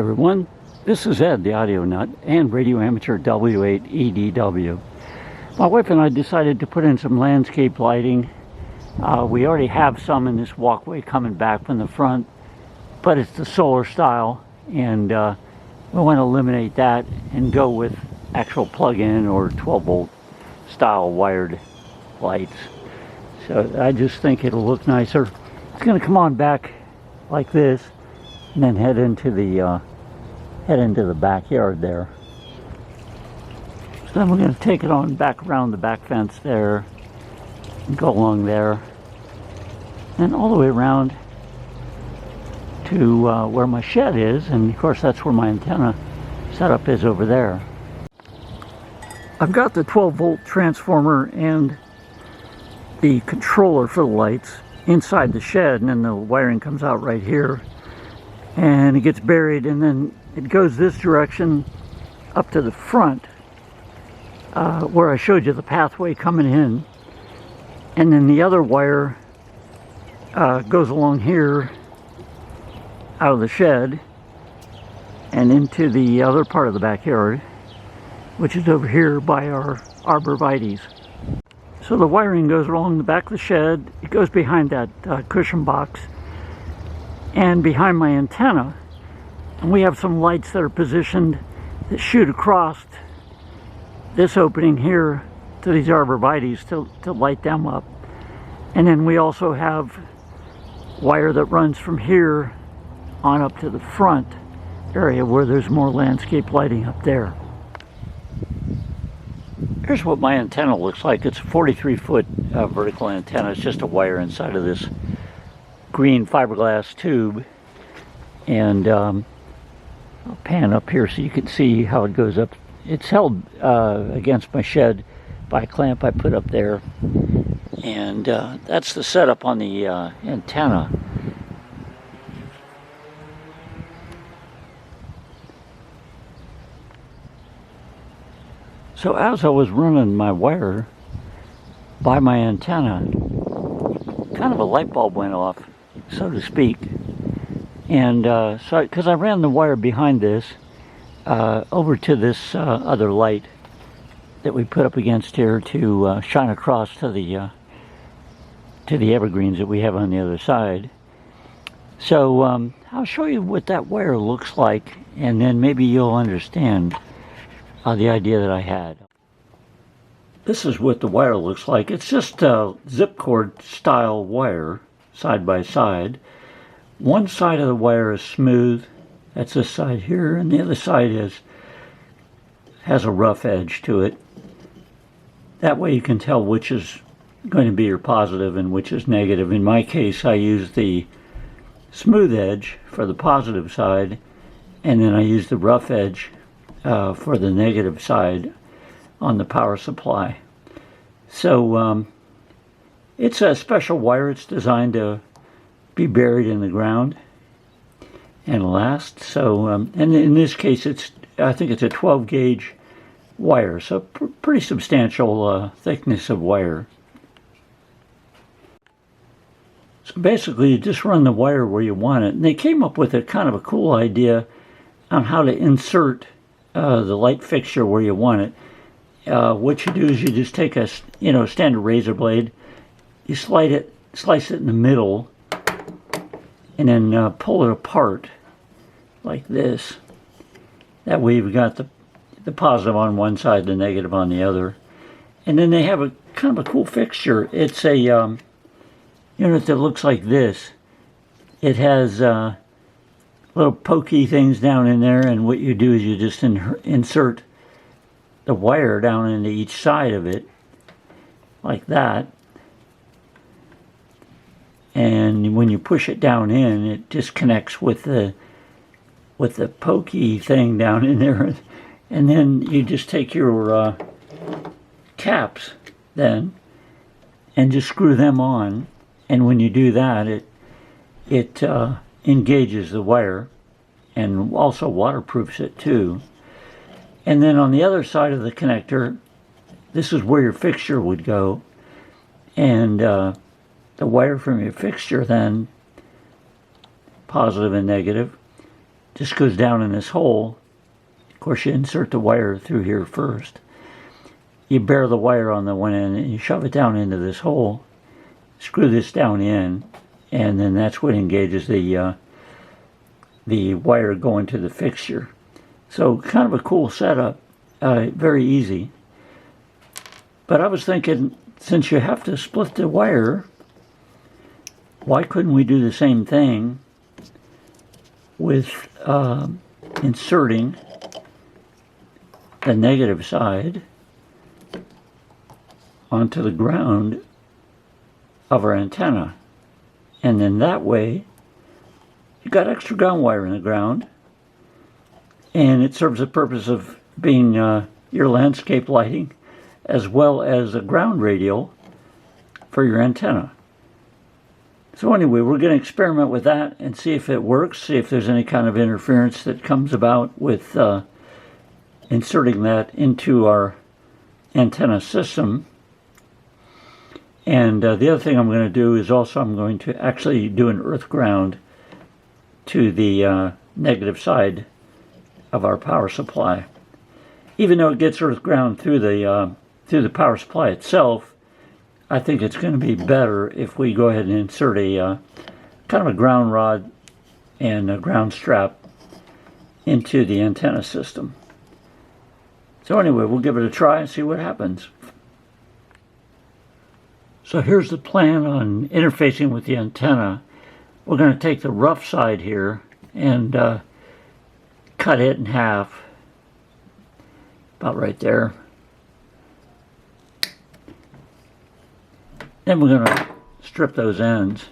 everyone, this is Ed, the audio nut and radio amateur W8EDW. My wife and I decided to put in some landscape lighting. We already have some in this walkway coming back from the front, but it's the solar style, and we want to eliminate that and go with actual plug-in or 12-volt style wired lights. So I just think it'll look nicer. It's going to come on back like this and then head into the backyard there. So then we're going to take it on back around the back fence there and go along there and all the way around to where my shed is, and of course that's where my antenna setup is over there. I've got the 12-volt transformer and the controller for the lights inside the shed, and then the wiring comes out right here and it gets buried, and then it goes this direction up to the front where I showed you the pathway coming in, and then the other wire goes along here out of the shed and into the other part of the backyard, which is over here by our arborvitaes. So the wiring goes along the back of the shed, it goes behind that cushion box and behind my antenna, and we have some lights that are positioned that shoot across this opening here to these arborvitaes to light them up. And then we also have wire that runs from here on up to the front area where there's more landscape lighting up there. Here's what my antenna looks like. It's a 43-foot vertical antenna. It's just a wire inside of this green fiberglass tube, and I'll pan up here so you can see how it goes up. It's held against my shed by a clamp I put up there, and that's the setup on the antenna. So as I was running my wire by my antenna, kind of a light bulb went off, so to speak. And so, because I ran the wire behind this over to this other light that we put up against here to shine across to the evergreens that we have on the other side. So I'll show you what that wire looks like, and then maybe you'll understand the idea that I had. This is what the wire looks like. It's just a zip cord style wire, side by side. One side of the wire is smooth, that's this side here, and the other side has a rough edge to it. That way you can tell which is going to be your positive and which is negative. In my case, I use the smooth edge for the positive side, and then I use the rough edge for the negative side on the power supply. So it's a special wire. It's designed to be buried in the ground and last. So and in this case, I think it's a 12 gauge wire, so pretty substantial thickness of wire. So basically you just run the wire where you want it, and they came up with a kind of a cool idea on how to insert the light fixture where you want it. What you do is you just take a standard razor blade, you slice it in the middle, and then pull it apart like this. That way you've got the positive on one side, the negative on the other. And then they have a kind of a cool fixture. It's a unit that looks like this. It has little pokey things down in there, and what you do is you just insert the wire down into each side of it like that, and when you push it down in, it just connects with the pokey thing down in there, and then you just take your caps then and just screw them on, and when you do that, it engages the wire and also waterproofs it too. And then on the other side of the connector, this is where your fixture would go, and the wire from your fixture then, positive and negative, just goes down in this hole. Of course, you insert the wire through here first. You bear the wire on the one end and you shove it down into this hole. Screw this down in, and then that's what engages the wire going to the fixture. So kind of a cool setup, very easy. But I was thinking, since you have to split the wire, why couldn't we do the same thing with inserting the negative side onto the ground of our antenna? And then that way, you got extra ground wire in the ground, and it serves the purpose of being your landscape lighting as well as a ground radial for your antenna. So anyway, we're going to experiment with that and see if it works, see if there's any kind of interference that comes about with inserting that into our antenna system. And the other thing I'm going to do is also I'm going to actually do an earth ground to the negative side of our power supply. Even though it gets earth ground through the power supply itself, I think it's going to be better if we go ahead and insert a kind of a ground rod and a ground strap into the antenna system. So anyway, we'll give it a try and see what happens. So here's the plan on interfacing with the antenna. We're going to take the rough side here and cut it in half, about right there. Then we're going to strip those ends.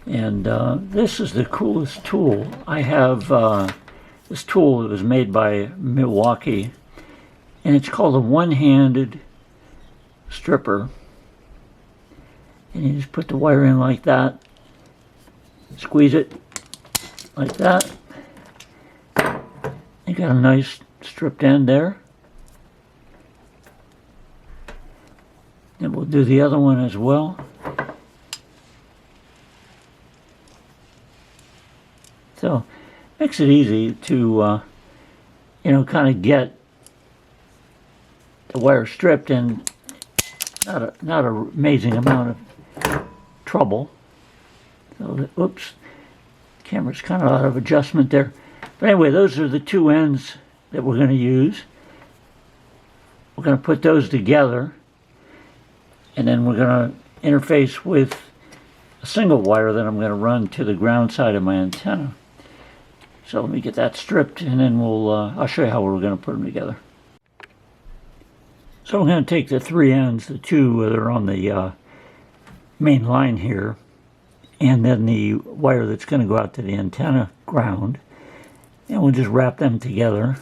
And this is the coolest tool. I have this tool that was made by Milwaukee, and it's called a one-handed stripper. And you just put the wire in like that, squeeze it like that. You got a nice stripped end there. And we'll do the other one as well. So makes it easy to kind of get the wire stripped in not an amazing amount of trouble. So oops, camera's kind of out of adjustment there. But anyway, those are the two ends that we're going to use. We're going to put those together, and then we're going to interface with a single wire that I'm going to run to the ground side of my antenna. So let me get that stripped, and then I'll show you how we're going to put them together. So I'm going to take the three ends, the two that are on the main line here, and then the wire that's going to go out to the antenna ground, and we'll just wrap them together.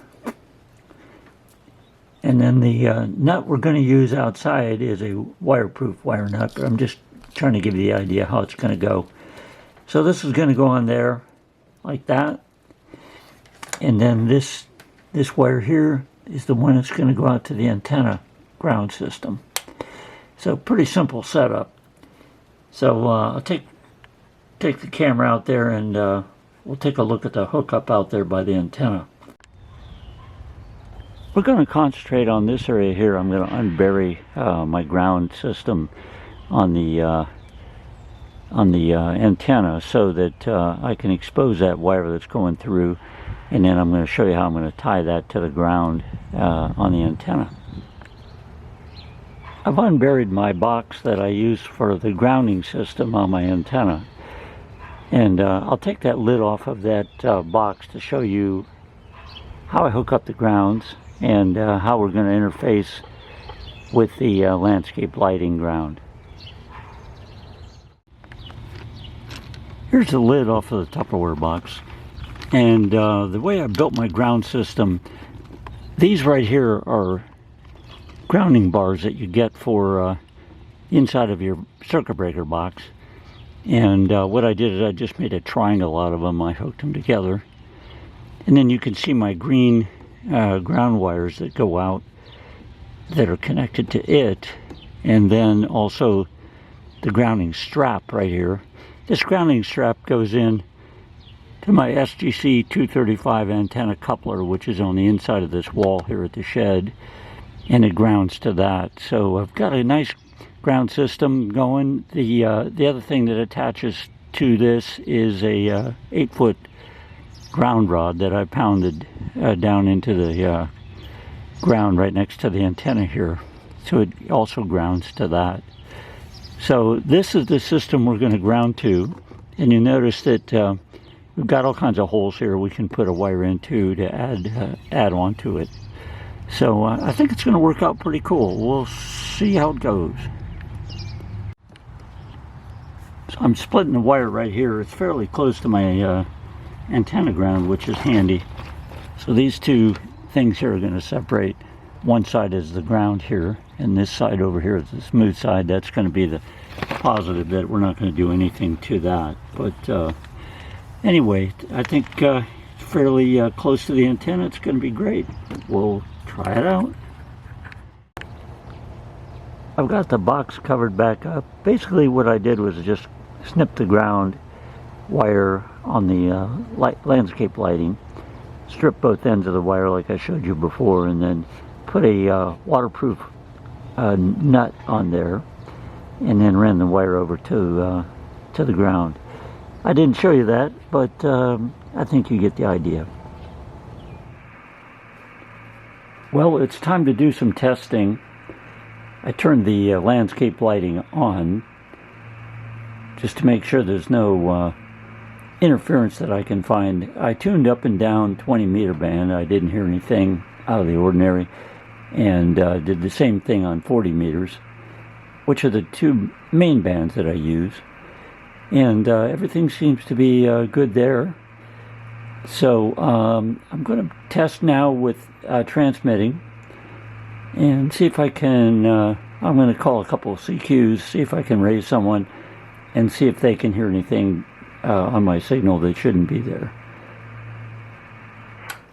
And then the nut we're going to use outside is a wireproof wire nut, but I'm just trying to give you the idea how it's going to go. So this is going to go on there like that, and then this wire here is the one that's going to go out to the antenna ground system. So pretty simple setup. So I'll take the camera out there, and we'll take a look at the hookup out there by the antenna. We're going to concentrate on this area here. I'm going to unbury my ground system on the antenna so that I can expose that wire that's going through, and then I'm going to show you how I'm going to tie that to the ground on the antenna. I've unburied my box that I use for the grounding system on my antenna, and I'll take that lid off of that box to show you how I hook up the grounds and how we're going to interface with the landscape lighting ground. Here's the lid off of the Tupperware box, and the way I built my ground system, these right here are grounding bars that you get for inside of your circuit breaker box. And what I did is I just made a triangle out of them. I hooked them together, and then you can see my green ground wires that go out that are connected to it, and then also the grounding strap right here. This grounding strap goes in to my SGC 235 antenna coupler, which is on the inside of this wall here at the shed, and it grounds to that. So I've got a nice ground system going. The other thing that attaches to this is a 8-foot ground rod that I pounded down into the ground right next to the antenna here. So it also grounds to that. So this is the system we're going to ground to, and you notice that we've got all kinds of holes here we can put a wire into to add on to it. So I think it's going to work out pretty cool. We'll see how it goes. So I'm splitting the wire right here. It's fairly close to my antenna ground, which is handy. So these two things here are going to separate. One side is the ground here, and this side over here is the smooth side. That's going to be the positive bit. We're not going to do anything to that. But anyway, I think it's fairly close to the antenna. It's going to be great. We'll try it out. I've got the box covered back up. Basically what I did was just snip the ground wire on the landscape lighting, strip both ends of the wire like I showed you before, and then put a waterproof nut on there, and then ran the wire over to the ground. I didn't show you that, but I think you get the idea. Well, it's time to do some testing. I turned the landscape lighting on just to make sure there's no interference that I can find. I tuned up and down 20 meter band. I didn't hear anything out of the ordinary, and did the same thing on 40 meters, which are the two main bands that I use, and everything seems to be good there. So I'm going to test now with transmitting and see if I can, I'm going to call a couple of CQs, see if I can raise someone and see if they can hear anything on my signal that shouldn't be there.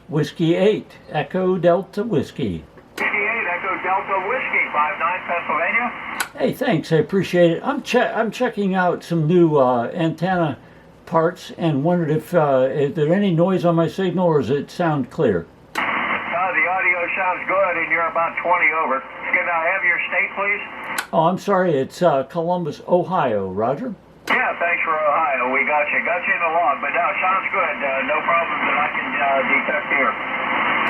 Whiskey 8, Echo Delta Whiskey. Whiskey 8, Echo Delta Whiskey, 59 Pennsylvania. Hey, thanks, I appreciate it. I'm checking out some new antenna parts and wondered if there any noise on my signal, or does it sound clear? The audio sounds good, and you're about 20 over. Can I have your state, please? Oh, I'm sorry, it's Columbus, Ohio. Roger? Yeah, thanks for Ohio. We got you in the log, but no, sounds good. No problem that I can detect here.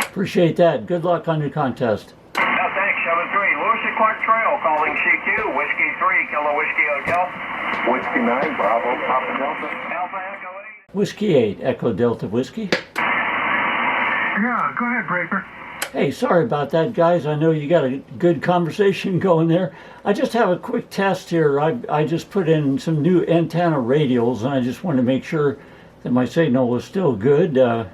Appreciate that. Good luck on your contest. No, thanks. 7-3, Lewis and Clark Trail, calling CQ, Whiskey 3, Kilo Whiskey Hotel. Whiskey 9, Bravo, Papa Delta. Alpha Echo 8. Whiskey 8, Echo Delta Whiskey. Yeah, go ahead, Breaker. Hey, sorry about that, guys. I know you got a good conversation going there. I just have a quick test here. I just put in some new antenna radials, and I just wanted to make sure that my signal was still good. The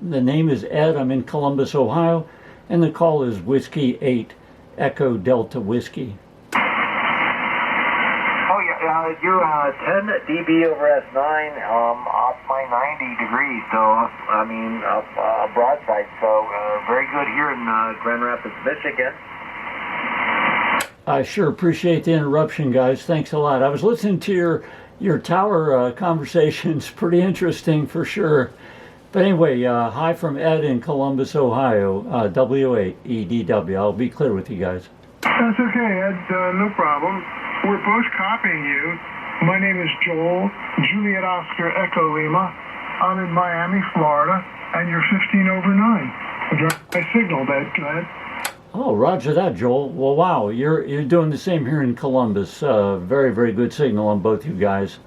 name is Ed. I'm in Columbus, Ohio, and the call is Whiskey 8, Echo Delta Whiskey. You're 10 dB over S9 off my 90 degrees, so I mean broadside, so very good here in Grand Rapids, Michigan. I sure appreciate the interruption, guys. Thanks a lot. I was listening to your tower conversations. Pretty interesting for sure. But anyway, hi from Ed in Columbus, Ohio, W8EDW. I'll be clear with you guys. That's okay, Ed. No problem. We're both copying you. My name is Joel, Juliet Oscar Echo Lima. I'm in Miami, Florida, and you're 15 over 9. I signaled that. Go ahead. Oh, roger that, Joel. Well, wow, you're doing the same here in Columbus. Very, very good signal on both you guys.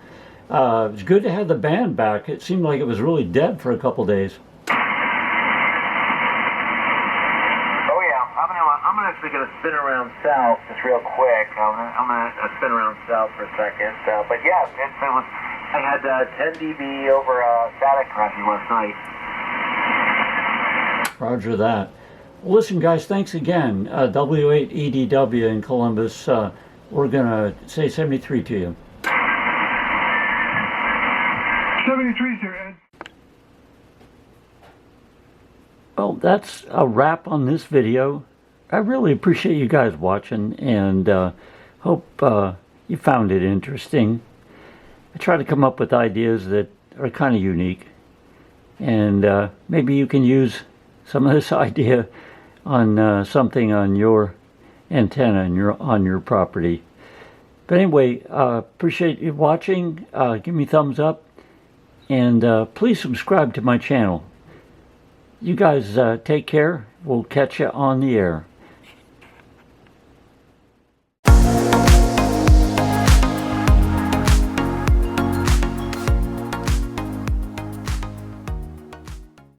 It's good to have the band back. It seemed like it was really dead for a couple days. I'm actually going to spin around south just real quick. I'm going to spin around south for a second. But yeah, I had 10 dB over static correction last night. Roger that. Well, listen, guys, thanks again. W8EDW in Columbus. We're going to say 73 to you. 73, sir, Ed. Well, that's a wrap on this video. I really appreciate you guys watching, and hope you found it interesting. I try to come up with ideas that are kind of unique and maybe you can use some of this idea on something on your antenna and on your property. But anyway, appreciate you watching. Give me a thumbs up, and please subscribe to my channel. You guys take care. We'll catch you on the air.